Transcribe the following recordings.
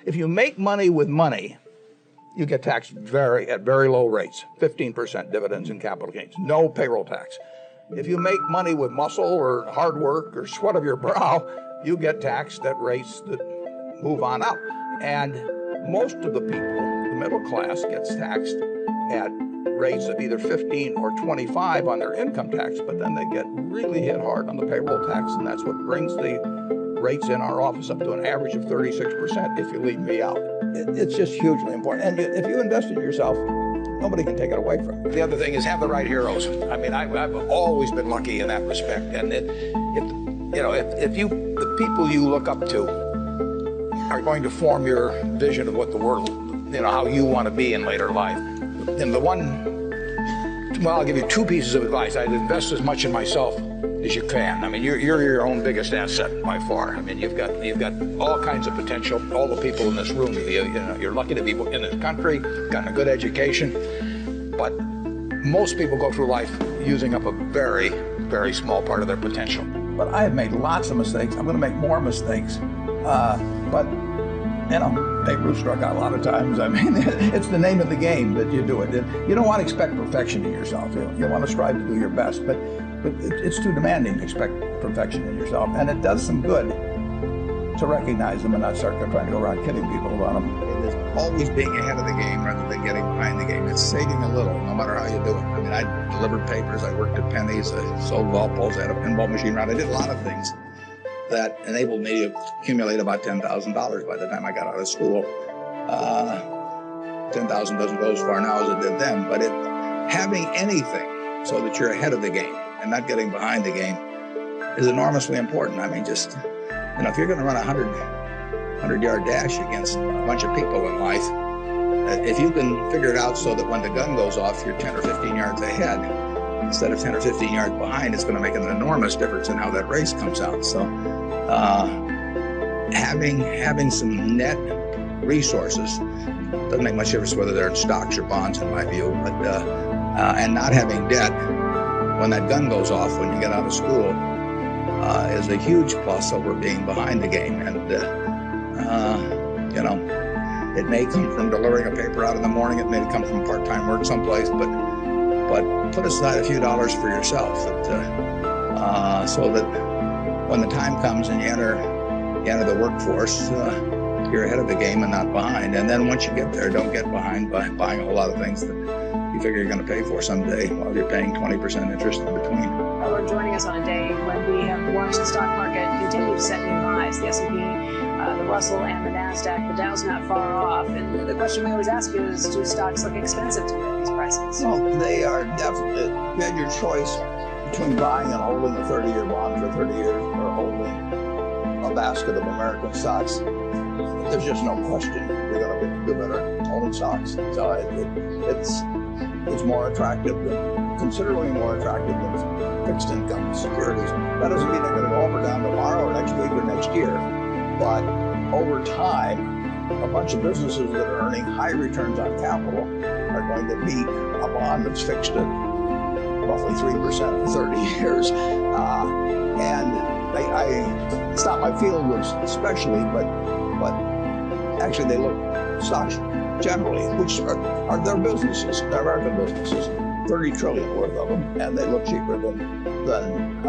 If you make money with money, you get taxed at very low rates, 15% dividends and capital gains, no payroll tax. If you make money with muscle or hard work or sweat of your brow, you get taxed at rates that move on up. And most of the people, the middle class, gets taxed at rates of either 15 or 25 on their income tax, but then they get really hit hard on the payroll tax, and that's what brings the rates in our office up to an average of 36% if you leave me out. It's just hugely important. And if you invest in yourself, nobody can take it away from you. The other thing is have the right heroes. I mean, I've always been lucky in that respect. And if the people you look up to are going to form your vision of what the world, how you want to be in later life. And I'll give you two pieces of advice. I'd invest as much in myself as you can. I mean, you're your own biggest asset by far. I mean, you've got all kinds of potential. All the people in this room, you're lucky to be in this country, gotten a good education. But most people go through life using up a very, very small part of their potential. But I have made lots of mistakes. I'm going to make more mistakes. But Babe Ruth struck out a lot of times. I mean, it's the name of the game that you do it. You don't want to expect perfection in yourself. You want to strive to do your best, but it's too demanding to expect perfection in yourself. And it does some good to recognize them and not start trying to go around kidding people about them. It is always being ahead of the game rather than getting behind the game. It's saving a little, no matter how you do it. I mean, I delivered papers, I worked at Penny's, I sold golf balls, I had a pinball machine around. I did a lot of things that enabled me to accumulate about $10,000 by the time I got out of school. 10,000 doesn't go as far now as it did then, but having anything so that you're ahead of the game and not getting behind the game is enormously important. I mean, just, if you're going to run a 100-yard dash against a bunch of people in life, if you can figure it out so that when the gun goes off, you're 10 or 15 yards ahead, instead of 10 or 15 yards behind, it's going to make an enormous difference in how that race comes out. So having some net resources doesn't make much difference whether they're in stocks or bonds, in my view, but and not having debt when that gun goes off when you get out of school is a huge plus over being behind the game. And it may come from delivering a paper out in the morning, it may come from part-time work someplace, but put aside a few dollars for yourself, so that when the time comes and you enter the workforce, you're ahead of the game and not behind. And then once you get there, don't get behind by buying a whole lot of things that you figure you're going to pay for someday while you're paying 20% interest in between. We're joining us on a day when we have watched the stock market continue to set new highs. The S&P, the Russell, and the NASDAQ. The Dow's not far off. And the question we always ask you is, do stocks look expensive to you at these prices? Well, they are definitely. You had your choice between buying and holding a 30-year bond for 30 years or holding a basket of American stocks. There's just no question you're going to do better owning stocks. So it's more attractive, considerably more attractive than fixed income securities. That doesn't mean they're going to go up or down tomorrow or next week or next year. But over time, a bunch of businesses that are earning high returns on capital are going to beat a bond that's fixed at roughly 3% for 30 years. It's not my field especially, but actually they look, stocks generally, which are their businesses, their American businesses, 30 trillion worth of them, and they look cheaper than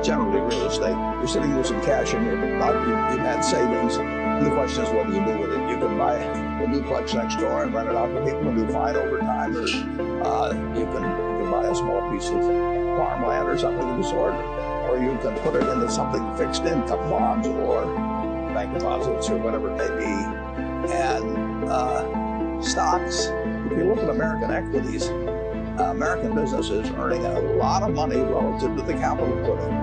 generally real estate. You're sitting with some cash in your pocket, you've had savings, and the question is what do you do with it? You can buy a duplex next door and rent it out to people and do fine over time, or you can buy a small piece of farmland or something of the sort, or you can put it into something fixed income, bonds or bank deposits or whatever it may be. And stocks, if you look at American equities, American businesses earning a lot of money relative to the capital put in.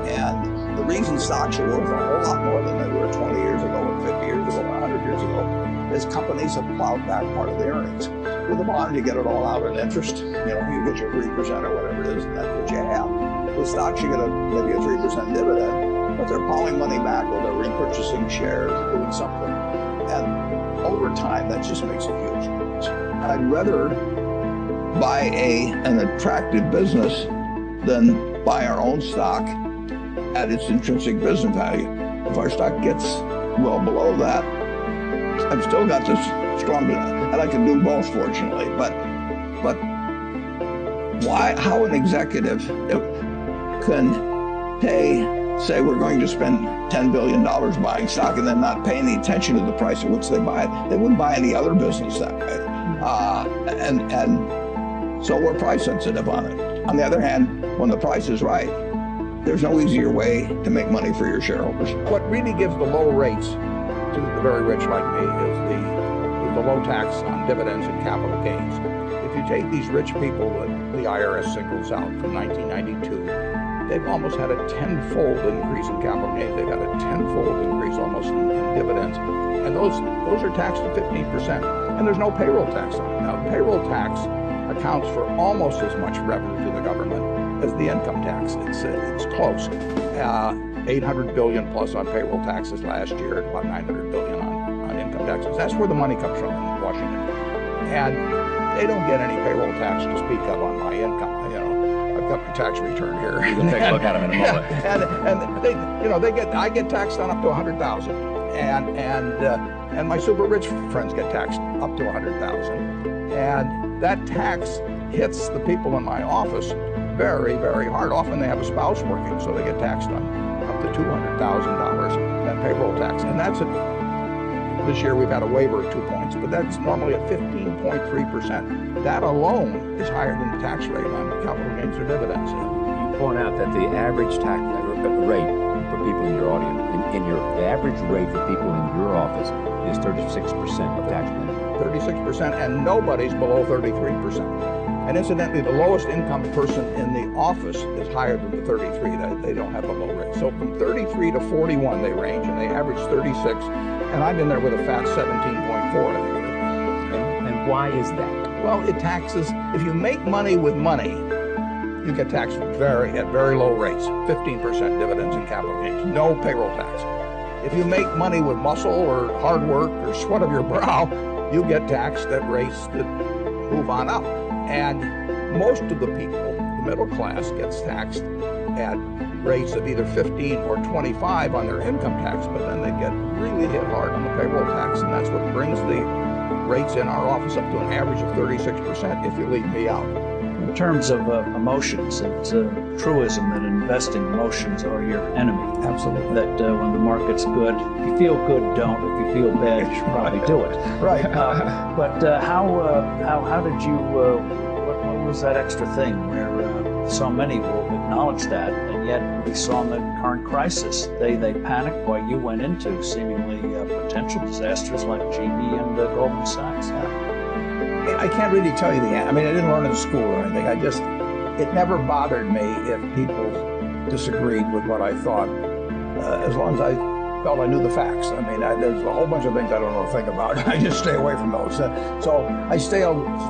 And the reason stocks are worth a whole lot more than they were 20 years ago, or 50 years ago, or 100 years ago, is companies have plowed back part of the earnings. With a bond, you get it all out in interest. You get your 3% or whatever it is, and that's what you have. With stocks, you get maybe a 3% dividend, but they're plowing money back, or they're repurchasing shares, or doing something. And over time, that just makes a huge difference. I'd rather buy an attractive business than buy our own stock at its intrinsic business value. If our stock gets well below that, I've still got this strong, and I can do both, fortunately. But why? How an executive can say we're going to spend $10 billion buying stock and then not pay any attention to the price at which they buy it? They wouldn't buy any other business that way. And so we're price sensitive on it. On the other hand, when the price is right, there's no easier way to make money for your shareholders. What really gives the low rates to the very rich like me is the low tax on dividends and capital gains. If you take these rich people that the IRS singles out from 1992, they've almost had a tenfold increase in capital gains. They've got a tenfold increase almost in dividends. And those are taxed at 15%. And there's no payroll tax on it. Now, payroll tax accounts for almost as much revenue to the government as the income tax. It's close. 800 billion plus on payroll taxes last year, and about 900 billion on income taxes. That's where the money comes from in Washington. And they don't get any payroll tax to speak of on my income. You know, I've got my tax return here. You can take a look at them in a moment. And I get taxed on up to 100,000, and my super rich friends get taxed up to 100,000, and that tax hits the people in my office very, very hard. Often they have a spouse working, so they get taxed on up to $200,000 that payroll tax, and that's this year we've had a waiver of 2 points, but that's normally at 15.3%. That alone is higher than the tax rate on capital gains or dividends. You point out that the average tax rate for people in your audience, the average rate for people in your office is 36% of tax money. 36%, and nobody's below 33%. And incidentally, the lowest income person in the office is higher than the 33. They don't have a low rate. So from 33 to 41 they range, and they average 36. And I'm in there with a fat 17.4, I think it is. And why is that? Well, it taxes, if you make money with money, you get taxed at very low rates, 15% dividends and capital gains, no payroll tax. If you make money with muscle or hard work or sweat of your brow, you get taxed at rates that move on up. And most of the people, the middle class, gets taxed at rates of either 15 or 25 on their income tax, but then they get really hit hard on the payroll tax, and that's what brings the rates in our office up to an average of 36% if you leave me out. In terms of emotions, it's a truism that investing emotions are your enemy. Absolutely. That when the market's good, if you feel good, don't. If you feel bad, you should probably do it. Right. But how did you? What was that extra thing where so many will acknowledge that, and yet we saw in the current crisis they panicked while you went into seemingly potential disasters like GE and Goldman Sachs. I can't really tell you the answer. I mean, I didn't learn in school or anything. It never bothered me if people disagreed with what I thought, as long as I felt I knew the facts. I mean, there's a whole bunch of things I don't know a thing about. I just stay away from those. So I stay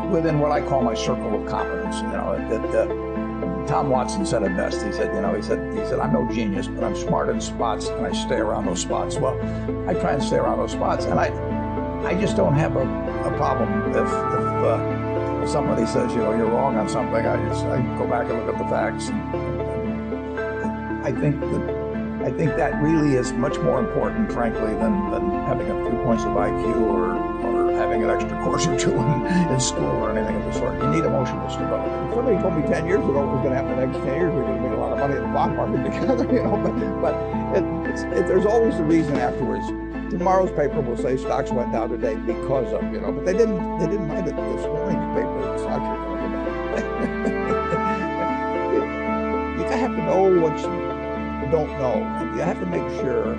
within what I call my circle of competence. You know, Tom Watson said it best. He said, I'm no genius, but I'm smart in spots, and I stay around those spots. Well, I try and stay around those spots, and I just don't have a problem if somebody says, you're wrong on something. I go back and look at the facts. I think that really is much more important, frankly, than having a few points of IQ or having an extra course or two in school or anything of the sort. You need emotional stability. If somebody told me 10 years ago what was going to happen the next 10 years, we're going to make a lot of money in the bond market together, but there's always a reason afterwards. Tomorrow's paper will say stocks went down today because of, but they didn't write it this morning's paper that stocks are going to go down. You have to know what you don't know, and you have to make sure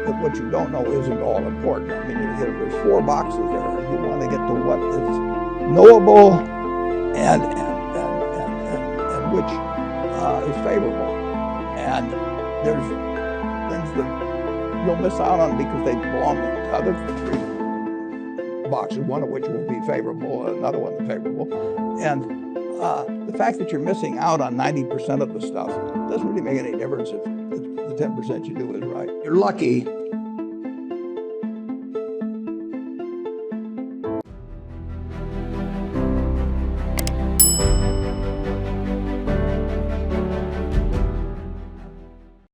that what you don't know isn't all important. I mean, there's 4 boxes there. You want to get to what is knowable and which is favorable. And there's things that you'll miss out on because they belong to other 3 boxes, one of which will be favorable, another one favorable. And the fact that you're missing out on 90% of the stuff doesn't really make any difference if the 10% you do is right. You're lucky